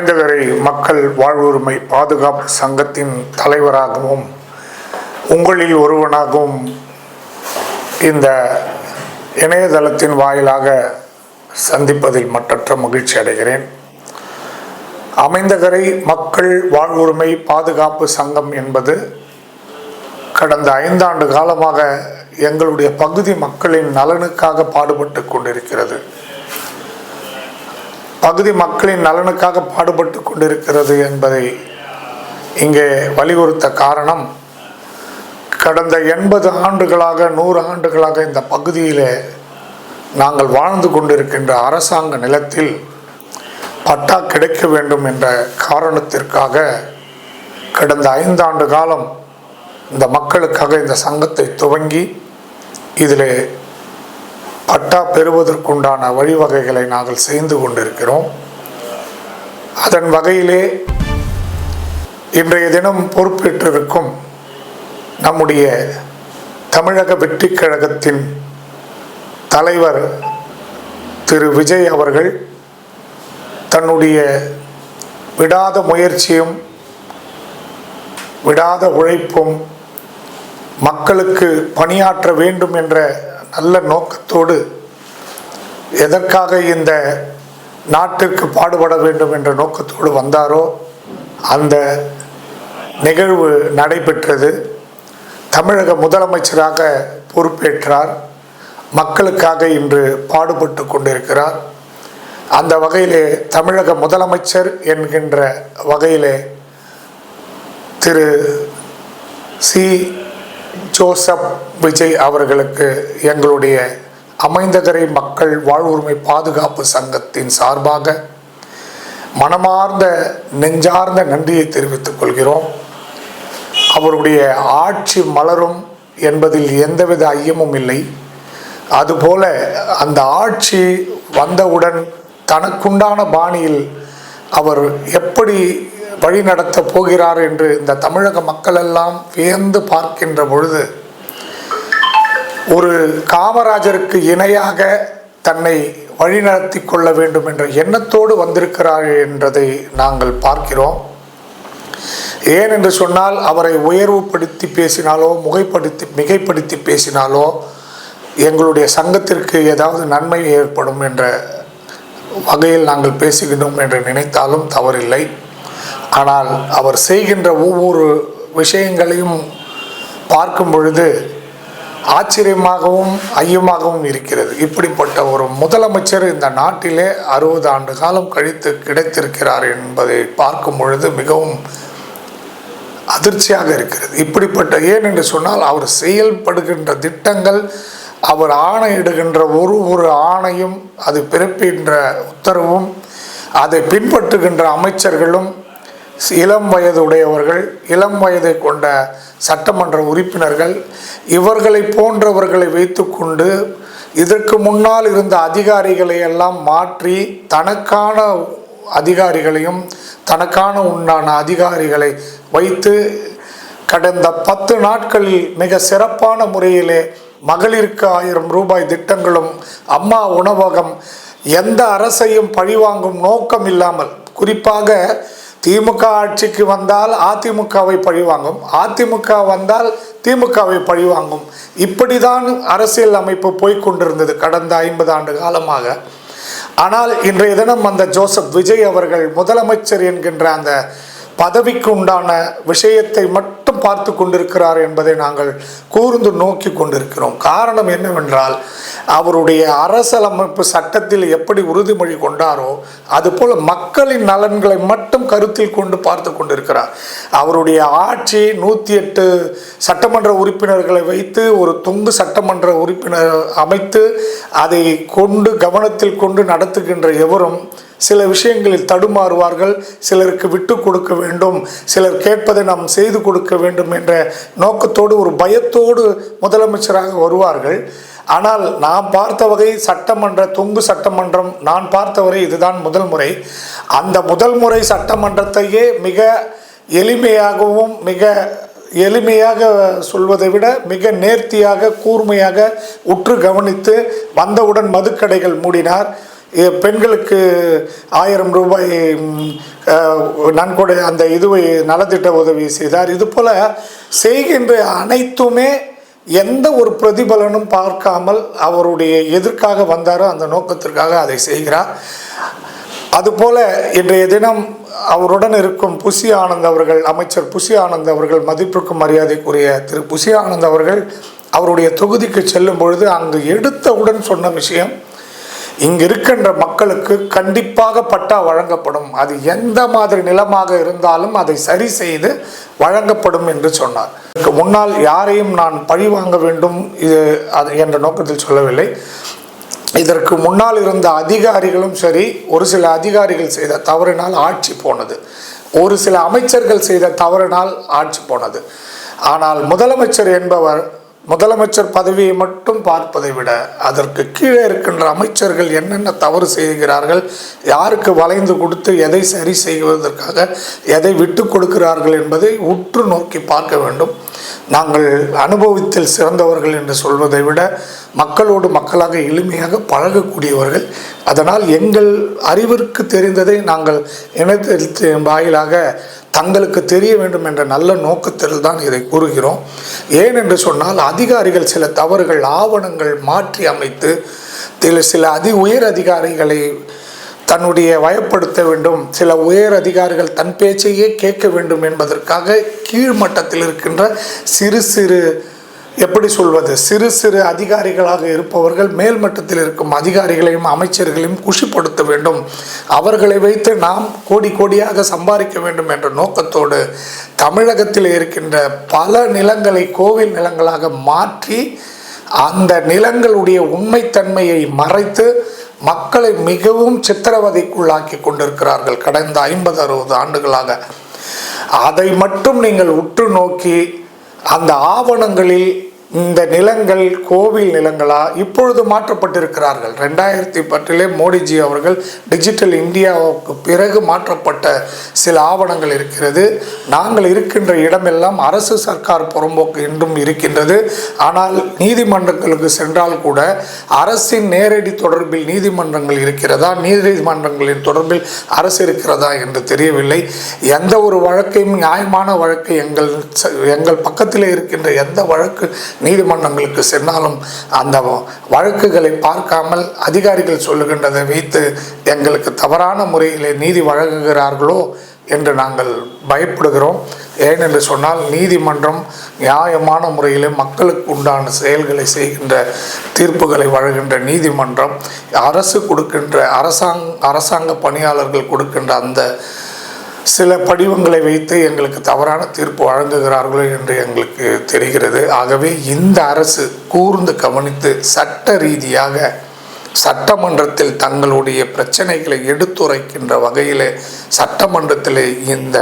அமைந்தகரை மக்கள் வாழ்வுரிமை பாதுகாப்பு சங்கத்தின் தலைவராகவும் உங்களில் ஒருவனாகவும் இந்த இணையதளத்தின் வாயிலாக சந்திப்பதில் மற்றற்ற மகிழ்ச்சி அடைகிறேன். அமைந்தகரை மக்கள் வாழ்வுரிமை பாதுகாப்பு சங்கம் என்பது கடந்த 5 ஆண்டு காலமாக எங்களுடைய பகுதி மக்களின் நலனுக்காக பாடுபட்டு கொண்டிருக்கிறது. பகுதி மக்களின் நலனுக்காக பாடுபட்டு கொண்டிருக்கிறது என்பதை இங்கே வலியுறுத்த காரணம், கடந்த 80 ஆண்டுகளாக 100 ஆண்டுகளாக இந்த பகுதியில் நாங்கள் வாழ்ந்து கொண்டிருக்கின்ற அரசாங்க நிலத்தில் பட்டா கிடைக்க வேண்டும் என்ற காரணத்திற்காக கடந்த 5 ஆண்டு காலம் இந்த மக்களுக்காக இந்த சங்கத்தை துவங்கி இதில் பட்டா பெறுவதற்குண்டான வழிவகைகளை நாங்கள் செய்து கொண்டிருக்கிறோம். அதன் வகையிலே இன்றைய தினம் பொறுப்பேற்றிருக்கும் நம்முடைய தமிழக வெற்றிக் கழகத்தின் தலைவர் திரு விஜய் அவர்கள் தன்னுடைய விடாத முயற்சியும் விடாத உழைப்பும் மக்களுக்கு பணியாற்ற வேண்டும் என்ற நல்ல நோக்கத்தோடு எதற்காக இந்த நாட்டிற்கு பாடுபட வேண்டும் என்ற நோக்கத்தோடு வந்தாரோ அந்த நிகழ்வு நடைபெற்றது. தமிழக முதலமைச்சராக பொறுப்பேற்றார். மக்களுக்காக இன்று பாடுபட்டு கொண்டிருக்கிறார். அந்த வகையிலே தமிழக முதலமைச்சர் என்கின்ற வகையிலே திரு சி. ஜோசப் விஜய் அவர்களுக்கு எங்களுடைய அமைந்தகரை மக்கள் வாழ்வுரிமை பாதுகாப்பு சங்கத்தின் சார்பாக மனமார்ந்த நெஞ்சார்ந்த நன்றியை தெரிவித்துக் கொள்கிறோம். அவருடைய ஆட்சி மலரும் என்பதில் எந்தவித ஐயமும் இல்லை. அதுபோல அந்த ஆட்சி வந்தவுடன் தனக்குண்டான பாணியில் அவர் எப்படி வழி நடத்த போகிறார் என்று இந்த தமிழக மக்கள் எல்லாம் வியந்து பார்க்கின்ற பொழுது, ஒரு காமராஜருக்கு இணையாக தன்னை வழிநடத்தி கொள்ள வேண்டும் என்ற எண்ணத்தோடு வந்திருக்கிறார் என்றதை நாங்கள் பார்க்கிறோம். ஏன் என்று சொன்னால், அவரை உயர்வுபடுத்தி பேசினாலோ மிகைப்படுத்தி பேசினாலோ எங்களுடைய சங்கத்திற்கு ஏதாவது நன்மை ஏற்படும் என்ற வகையில் நாங்கள் பேசுகின்றோம் என்று நினைத்தாலும் தவறில்லை. ஆனால் அவர் செய்கின்ற ஒவ்வொரு விஷயங்களையும் பார்க்கும் பொழுது ஆச்சரியமாகவும் ஐயமாகவும் இருக்கிறது. இப்படிப்பட்ட ஒரு முதலமைச்சர் இந்த நாட்டிலே 60 ஆண்டு காலம் கழித்து கிடைத்திருக்கிறார் என்பதை பார்க்கும் பொழுது மிகவும் அதிர்ச்சியாக இருக்கிறது. இப்படிப்பட்ட ஏன் என்று சொன்னால், அவர் செயல்படுகின்ற திட்டங்கள், அவர் ஆணையிடுகின்ற ஒரு ஆணையும், அது பிறப்பிக்கின்ற உத்தரவும், அதை பின்பற்றுகின்ற அமைச்சர்களும் இளம் வயதுடையவர்கள், இளம் வயதை கொண்ட சட்டமன்ற உறுப்பினர்கள், இவர்களை போன்றவர்களை வைத்து கொண்டு இதற்கு முன்னால் இருந்த அதிகாரிகளை எல்லாம் மாற்றி தனக்கான அதிகாரிகளையும் தனக்கான உண்டான அதிகாரிகளை வைத்து கடந்த 10 நாட்களில் மிக சிறப்பான முறையிலே மகளிருக்கு 1000 ரூபாய் திட்டங்களும், அம்மா உணவகம், எந்த அரசையும் பழிவாங்கும் நோக்கம் இல்லாமல், குறிப்பாக திமுக ஆட்சிக்கு வந்தால் அதிமுகவை பழிவாங்கும், அதிமுக வந்தால் திமுகவை பழிவாங்கும், இப்படிதான் அரசியல் அமைப்பு போய்கொண்டிருந்தது கடந்த 50 ஆண்டு காலமாக. ஆனால் இன்றைய தினம் அந்த ஜோசப் விஜய் அவர்கள் முதலமைச்சர் என்கின்ற அந்த பதவிக்கு உண்டான விஷயத்தை மட்டும் பார்த்து கொண்டிருக்கிறார் என்பதை நாங்கள் கூர்ந்து நோக்கி கொண்டிருக்கிறோம். காரணம் என்னவென்றால், அவருடைய அரசியலமைப்பு சட்டத்தில் எப்படி உறுதிமொழி கொண்டாரோ அதுபோல் மக்களின் நலன்களை மட்டும் கருத்தில் கொண்டு பார்த்து கொண்டிருக்கிறார். அவருடைய ஆட்சி 108 சட்டமன்ற உறுப்பினர்களை வைத்து ஒரு தொங்கு சட்டமன்ற உறுப்பினர் அமைத்து அதை கொண்டு கவனத்தில் கொண்டு நடத்துகின்ற எவரும் சில விஷயங்களில் தடுமாறுவார்கள். சிலருக்கு விட்டு கொடுக்க வேண்டும், சிலர் கேட்பதை நாம் செய்து கொடுக்க வேண்டும் என்ற நோக்கத்தோடு ஒரு பயத்தோடு முதலமைச்சராக வருவார்கள். ஆனால் நான் பார்த்த வகை சட்டமன்ற தொங்கு சட்டமன்றம் நான் பார்த்தவரை இதுதான் முதல் முறை. அந்த முதல் முறை சட்டமன்றத்தையே மிக எளிமையாகவும், மிக எளிமையாக சொல்வதை விட மிக நேர்த்தியாக கூர்மையாக உற்று கவனித்து வந்தவுடன் மதுக்கடைகள் மூடினார். பெண்களுக்கு 1000 ரூபாய் நன்கொடை அந்த இதுவை நலத்திட்ட உதவி செய்தார். இது போல செய்கின்ற அனைத்துமே எந்த ஒரு பிரதிபலனும் பார்க்காமல் அவருடைய எதற்காக வந்தாரோ அந்த நோக்கத்திற்காக அதை செய்கிறார். அதுபோல இன்றைய தினம் அவருடன் இருக்கும் புசி ஆனந்த் அவர்கள், அமைச்சர் புசி ஆனந்த் அவர்கள், மதிப்பிற்கும் மரியாதைக்குரிய திரு புசி ஆனந்த் அவர்கள் அவருடைய தொகுதிக்கு செல்லும் பொழுது அங்கு எடுத்தவுடன் சொன்ன விஷயம், இங்கு இருக்கின்ற மக்களுக்கு கண்டிப்பாக பட்டா வழங்கப்படும், அது எந்த மாதிரி நிலமாக இருந்தாலும் அதை சரி செய்து வழங்கப்படும் என்று சொன்னார். இதற்கு முன்னால் யாரையும் நான் பழி வாங்க வேண்டும் இது அது என்ற நோக்கத்தில் சொல்லவில்லை. இதற்கு முன்னால் இருந்த அதிகாரிகளும் சரி, ஒரு சில அதிகாரிகள் செய்த தவறினால் ஆட்சி போனது, ஒரு சில அமைச்சர்கள் செய்த தவறினால் ஆட்சி போனது. ஆனால் முதலமைச்சர் என்பவர் முதலமைச்சர் பதவியை மட்டும் பார்ப்பதை விட அதற்கு கீழே இருக்கின்ற அமைச்சர்கள் என்னென்ன தவறு செய்கிறார்கள், யாருக்கு வளைந்து கொடுத்து எதை சரி செய்வதற்காக எதை விட்டு கொடுக்கிறார்கள் என்பதை உற்று நோக்கி பார்க்க வேண்டும். நாங்கள் அனுபவத்தில் சிறந்தவர்கள் என்று சொல்வதை விட மக்களோடு மக்களாக எளிமையாக பழகக்கூடியவர்கள். அதனால் எங்கள் அறிவிற்கு தெரிந்ததை நாங்கள் இணையத்தின் வாயிலாக தங்களுக்கு தெரிய வேண்டும் என்ற நல்ல நோக்கத்தில் தான் இதை கூறுகிறோம். ஏன் என்று சொன்னால் அதிகாரிகள் சில தவறுகள், ஆவணங்கள் மாற்றி அமைத்து சில உயர் அதிகாரிகளை தன்னுடைய வயப்படுத்த வேண்டும், சில உயர் அதிகாரிகள் தன் பேச்சையே கேட்க வேண்டும் என்பதற்காக கீழ்மட்டத்தில் இருக்கின்ற சிறு சிறு அதிகாரிகளாக இருப்பவர்கள் மேல்மட்டத்தில் இருக்கும் அதிகாரிகளையும் அமைச்சர்களையும் குஷிப்படுத்த வேண்டும், அவர்களை வைத்து நாம் கோடி கோடியாக சம்பாதிக்க வேண்டும் என்ற நோக்கத்தோடு தமிழகத்தில் இருக்கின்ற பல நிலங்களை கோவில் நிலங்களாக மாற்றி அந்த நிலங்களுடைய உண்மைத்தன்மையை மறைத்து மக்களை மிகவும் சித்திரவதைக்குள்ளாக்கி கொண்டிருக்கிறார்கள் கடந்த 50-60 ஆண்டுகளாக. அதை மட்டும் நீங்கள் உற்று நோக்கி அந்த ஆவணங்களில் இந்த நிலங்கள் கோவில் நிலங்களா இப்பொழுது மாற்றப்பட்டிருக்கிறார்கள். 2010 மோடிஜி அவர்கள் டிஜிட்டல் இந்தியாவுக்கு பிறகு மாற்றப்பட்ட சில ஆவணங்கள் இருக்கிறது. நாங்கள் இருக்கின்ற இடமெல்லாம் அரசு சர்க்கார் புறம்போக்கு என்றும் இருக்கின்றது. ஆனால் நீதிமன்றங்களுக்கு சென்றால் கூட அரசின் நேரடி தொடர்பில் நீதிமன்றங்கள் இருக்கிறதா, நீதிமன்றங்களின் தொடர்பில் அரசு இருக்கிறதா என்று தெரியவில்லை. எந்த ஒரு வழக்கையும் நியாயமான வழக்கை எங்கள் பக்கத்திலே இருக்கின்ற எந்த வழக்கு நீதிமன்றங்களுக்கு சென்றாலும் அந்த வழக்குகளை பார்க்காமல் அதிகாரிகள் சொல்லுகின்றதை வைத்து எங்களுக்கு தவறான முறையிலே நீதி வழங்குகிறார்களோ என்று நாங்கள் பயப்படுகிறோம். ஏனென்று சொன்னால் நீதிமன்றம் நியாயமான முறையிலே மக்களுக்கு உண்டான செயல்களை செய்கின்ற தீர்ப்புகளை வழங்குகின்ற நீதிமன்றம், அரசு கொடுக்கின்ற அரசாங்க பணியாளர்கள் கொடுக்கின்ற அந்த சில படிவங்களை வைத்து எங்களுக்கு தவறான தீர்ப்பு வழங்குகிறார்களோ என்று எங்களுக்கு தெரிகிறது. ஆகவே இந்த அரசு கூர்ந்து கவனித்து சட்ட ரீதியாக சட்டமன்றத்தில் தங்களுடைய பிரச்சனைகளை எடுத்துரைக்கின்ற வகையிலே சட்டமன்றத்திலே இந்த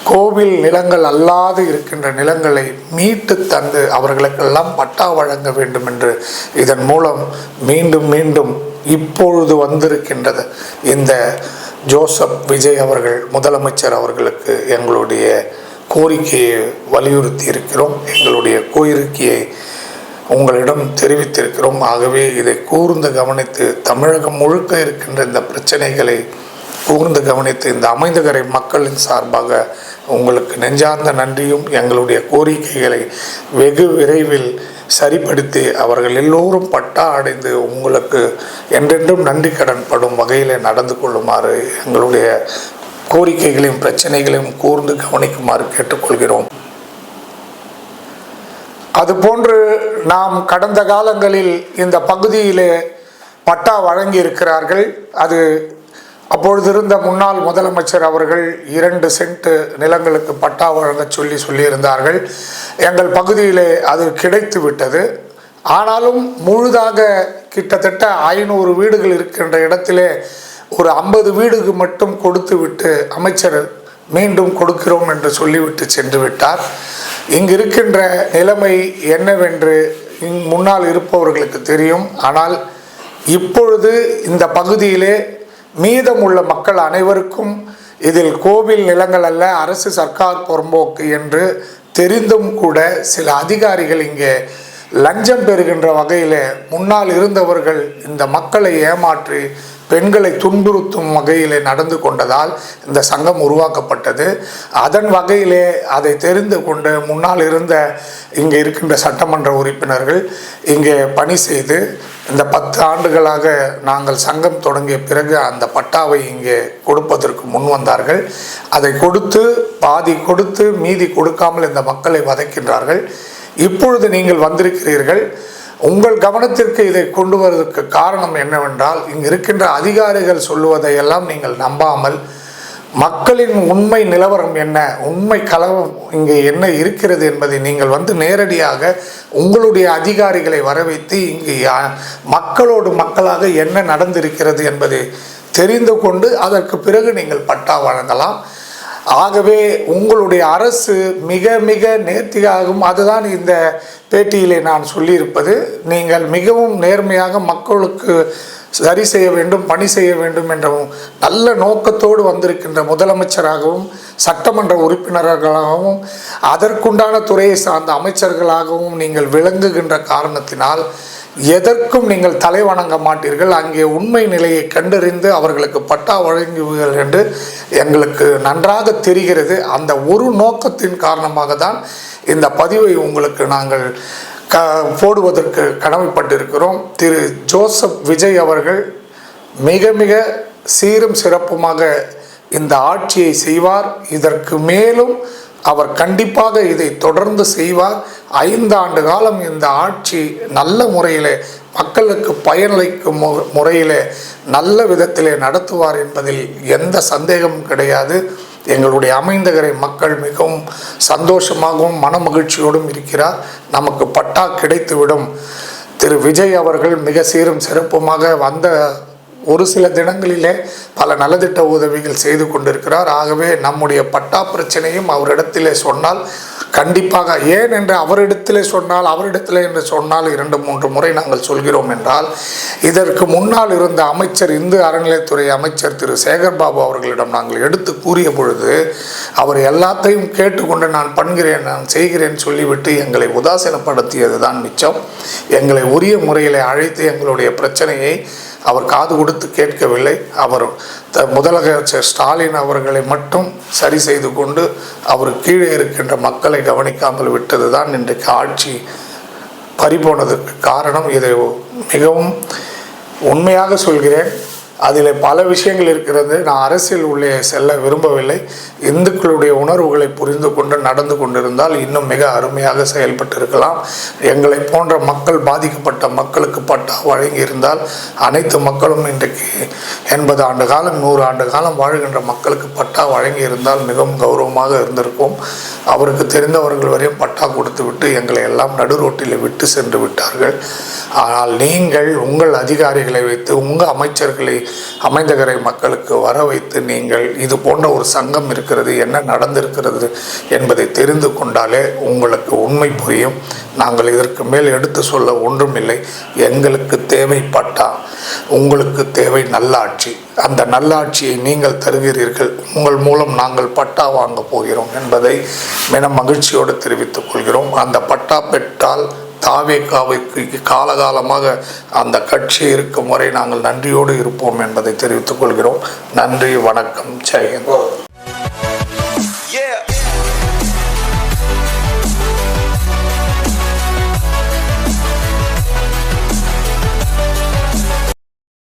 கோவில் நிலங்கள் அல்லாது இருக்கின்ற நிலங்களை மீட்டு தந்து அவர்களுக்கெல்லாம் பட்டா வழங்க வேண்டும் என்று இதன் மூலம் மீண்டும் மீண்டும் இப்பொழுது வந்திருக்கின்றது இந்த ஜோசப் விஜய் அவர்கள் முதலமைச்சர் அவர்களுக்கு எங்களுடைய கோரிக்கையை வலியுறுத்தி இருக்கிறோம். எங்களுடைய கோரிக்கையை உங்களிடம் தெரிவித்திருக்கிறோம். ஆகவே இதை கூர்ந்து கவனித்து தமிழகம் முழுக்க இருக்கின்ற இந்த பிரச்சனைகளை கூர்ந்து கவனித்து இந்த அமைந்தகரை மக்களின் சார்பாக உங்களுக்கு நெஞ்சார்ந்த நன்றியும், எங்களுடைய கோரிக்கைகளை வெகு விரைவில் சரிப்படுத்தி அவர்கள் எல்லோரும் பட்டா அடைந்து உங்களுக்கு என்றென்றும் நன்றி கடன் படும் வகையில் நடந்து கொள்ளுமாறு எங்களுடைய கோரிக்கைகளையும் பிரச்சனைகளையும் கூர்ந்து கவனிக்குமாறு கேட்டுக்கொள்கிறோம். அதுபோன்று நாம் கடந்த காலங்களில் இந்த பகுதியிலே பட்டா வழங்கி இருக்கிறார்கள். அது அப்பொழுது இருந்த முன்னாள் முதலமைச்சர் அவர்கள் 2 சென்ட் நிலங்களுக்கு பட்டா வழங்க சொல்லியிருந்தார்கள். எங்கள் பகுதியிலே அது கிடைத்து விட்டது. ஆனாலும் முழுதாக கிட்டத்தட்ட 500 வீடுகள் இருக்கின்ற இடத்திலே ஒரு 50 வீடுக்கு மட்டும் கொடுத்து விட்டு அமைச்சர் மீண்டும் கொடுக்கிறோம் என்று சொல்லிவிட்டு சென்று விட்டார். இங்கு இருக்கின்ற நிலைமை என்னவென்று முன்னால் இருப்பவர்களுக்கு தெரியும். ஆனால் இப்பொழுது இந்த பகுதியிலே மீதமுள்ள மக்கள் அனைவருக்கும் இதில் கோவில் நிலங்கள் அல்ல, அரசு சர்க்கார் புறம்போக்கு என்று தெரிந்தும் கூட சில அதிகாரிகள் இங்கே லஞ்சம் பெறுகின்ற வகையில் முன்னால் இருந்தவர்கள் இந்த மக்களை ஏமாற்றி பெண்களை துன்புறுத்தும் வகையிலே நடந்து கொண்டதால் இந்த சங்கம் உருவாக்கப்பட்டது. அதன் வகையிலே அதை தெரிந்து கொண்டு முன்னால் இருந்த இங்கே இருக்கின்ற சட்டமன்ற உறுப்பினர்கள் இங்கே பணி செய்து இந்த 10 ஆண்டுகளாக நாங்கள் சங்கம் தொடங்கிய பிறகு அந்த பட்டாவை இங்கே கொடுப்பதற்கு முன் வந்தார்கள். அதை கொடுத்து பாதி கொடுத்து மீதி கொடுக்காமல் இந்த மக்களை வதைக்கின்றார்கள். இப்பொழுது நீங்கள் வந்திருக்கிறீர்கள். உங்கள் கவனத்திற்கு இதை கொண்டு வருவதற்கு காரணம் என்னவென்றால், இங்கு இருக்கின்ற அதிகாரிகள் சொல்லுவதையெல்லாம் நீங்கள் நம்பாமல் மக்களின் உண்மை நிலவரம் என்ன, உண்மை கலவரம் இங்கே என்ன இருக்கிறது என்பதை நீங்கள் வந்து நேரடியாக உங்களுடைய அதிகாரிகளை வரவைத்து இங்கு மக்களோடு மக்களாக என்ன நடந்திருக்கிறது என்பதை தெரிந்து கொண்டு அதற்கு பிறகு நீங்கள் பட்டா வழங்கலாம். ஆகவே உங்களுடைய அரசு மிக மிக நேர்த்தியாகும். அதுதான் இந்த பேட்டியிலே நான் சொல்லியிருப்பது. நீங்கள் மிகவும் நேர்மையாக மக்களுக்கு சரி செய்ய வேண்டும், பணி செய்ய வேண்டும் என்ற நல்ல நோக்கத்தோடு வந்திருக்கின்ற முதலமைச்சராகவும் சட்டமன்ற உறுப்பினர்களாகவும் அதற்குண்டான துறையை சார்ந்த அமைச்சர்களாகவும் நீங்கள் விளங்குகின்ற காரணத்தினால் எதற்கும் நீங்கள் தலை வணங்க மாட்டீர்கள். அங்கே உண்மை நிலையை கண்டறிந்து அவர்களுக்கு பட்டா வழங்குவீர்கள் என்று எங்களுக்கு நன்றாக தெரிகிறது. அந்த ஒரு நோக்கத்தின் காரணமாக தான் இந்த பதிவை உங்களுக்கு நாங்கள் போடுவதற்கு கடமைப்பட்டிருக்கிறோம். திரு ஜோசப் விஜய் அவர்கள் மிக மிக சீரும் சிறப்புமாக இந்த ஆட்சியை செய்வார். இதற்கு மேலும் அவர் கண்டிப்பாக இதை தொடர்ந்து செய்வார். 5 ஆண்டு காலம் இந்த ஆட்சி நல்ல முறையிலே மக்களுக்கு பயனளிக்கும் முறையிலே நல்ல விதத்திலே நடத்துவார் என்பதில் எந்த சந்தேகமும் கிடையாது. எங்களுடைய அமைந்தகரை மக்கள் மிகவும் சந்தோஷமாகவும் மன மகிழ்ச்சியோடும் இருக்கிறார். நமக்கு பட்டா கிடைத்துவிடும். திரு விஜய் அவர்கள் மிக சீரும் சிறப்புமாக வந்த ஒரு சில தினங்களிலே பல நலத்திட்ட உதவிகள் செய்து கொண்டிருக்கிறார். ஆகவே நம்முடைய பட்டா பிரச்சனையும் அவரிடத்திலே சொன்னால் கண்டிப்பாக, ஏன் என்று அவரிடத்திலே என்று சொன்னால் 2-3 முறை நாங்கள் சொல்கிறோம் என்றால், இதற்கு முன்னால் இருந்த அமைச்சர் இந்து அறநிலையத்துறை அமைச்சர் திரு சேகர்பாபு அவர்களிடம் நாங்கள் எடுத்து கூறிய பொழுது அவர் எல்லாத்தையும் கேட்டுக்கொண்டு நான் பண்ணுகிறேன், நான் செய்கிறேன் சொல்லிவிட்டு எங்களை உதாசீனப்படுத்தியது தான் மிச்சம். எங்களை உரிய முறையில் அழைத்து எங்களுடைய பிரச்சனையை அவர் காது கொடுத்து கேட்கவில்லை. அவர் முதலமைச்சர் ஸ்டாலின் அவர்களை மட்டும் சரி செய்து கொண்டு அவர் கீழே இருக்கின்ற மக்களை கவனிக்காமல் விட்டது தான் இன்றைக்கு ஆட்சி பறிபோனதற்கு காரணம். இதை மிகவும் உண்மையாக சொல்கிறேன். அதில் பல விஷயங்கள் இருக்கிறது. நான் அரசியல் உள்ளே செல்ல விரும்பவில்லை. இந்துக்களுடைய உணர்வுகளை புரிந்து கொண்டு நடந்து கொண்டிருந்தால் இன்னும் மிக அருமையாக செயல்பட்டிருக்கலாம். எங்களை போன்ற மக்கள், பாதிக்கப்பட்ட மக்களுக்கு பட்டா வழங்கியிருந்தால் அனைத்து மக்களும் இன்றைக்கு 80 ஆண்டு காலம் 100 ஆண்டு காலம் வாழ்கின்ற மக்களுக்கு பட்டா வழங்கியிருந்தால் மிகவும் கௌரவமாக இருந்திருக்கும். அவருக்கு தெரிந்தவர்கள் வரையும் பட்டா கொடுத்து விட்டு எங்களை எல்லாம் நடுரோட்டில் விட்டு சென்று விட்டார்கள். ஆனால் நீங்கள் உங்கள் அதிகாரிகளை வைத்து உங்கள் அமைச்சர்களை அமைந்தகரை மக்களுக்கு வர வைத்து நீங்கள் இது போன்ற ஒரு சங்கம் இருக்கிறது, என்ன நடந்திருக்கிறது என்பதை தெரிந்து கொண்டாலே உங்களுக்கு உண்மை புரியும். நாங்கள் இதற்கு மேல் எடுத்து சொல்ல ஒன்றுமில்லை. எங்களுக்கு தேவைப்பட்டா, உங்களுக்கு தேவை நல்லாட்சி. அந்த நல்லாட்சியை நீங்கள் தருகிறீர்கள். உங்கள் மூலம் நாங்கள் பட்டா வாங்க போகிறோம் என்பதை மிக மகிழ்ச்சியோடு தெரிவித்துக் கொள்கிறோம். அந்த பட்டா பெற்றால் தாவேகாவுக்கு காலகாலமாக அந்த கட்சி இருக்கும் வரை நாங்கள் நன்றியோடு இருப்போம் என்பதை தெரிவித்துக் கொள்கிறோம். நன்றி, வணக்கம், ஜெயஹிந்த்.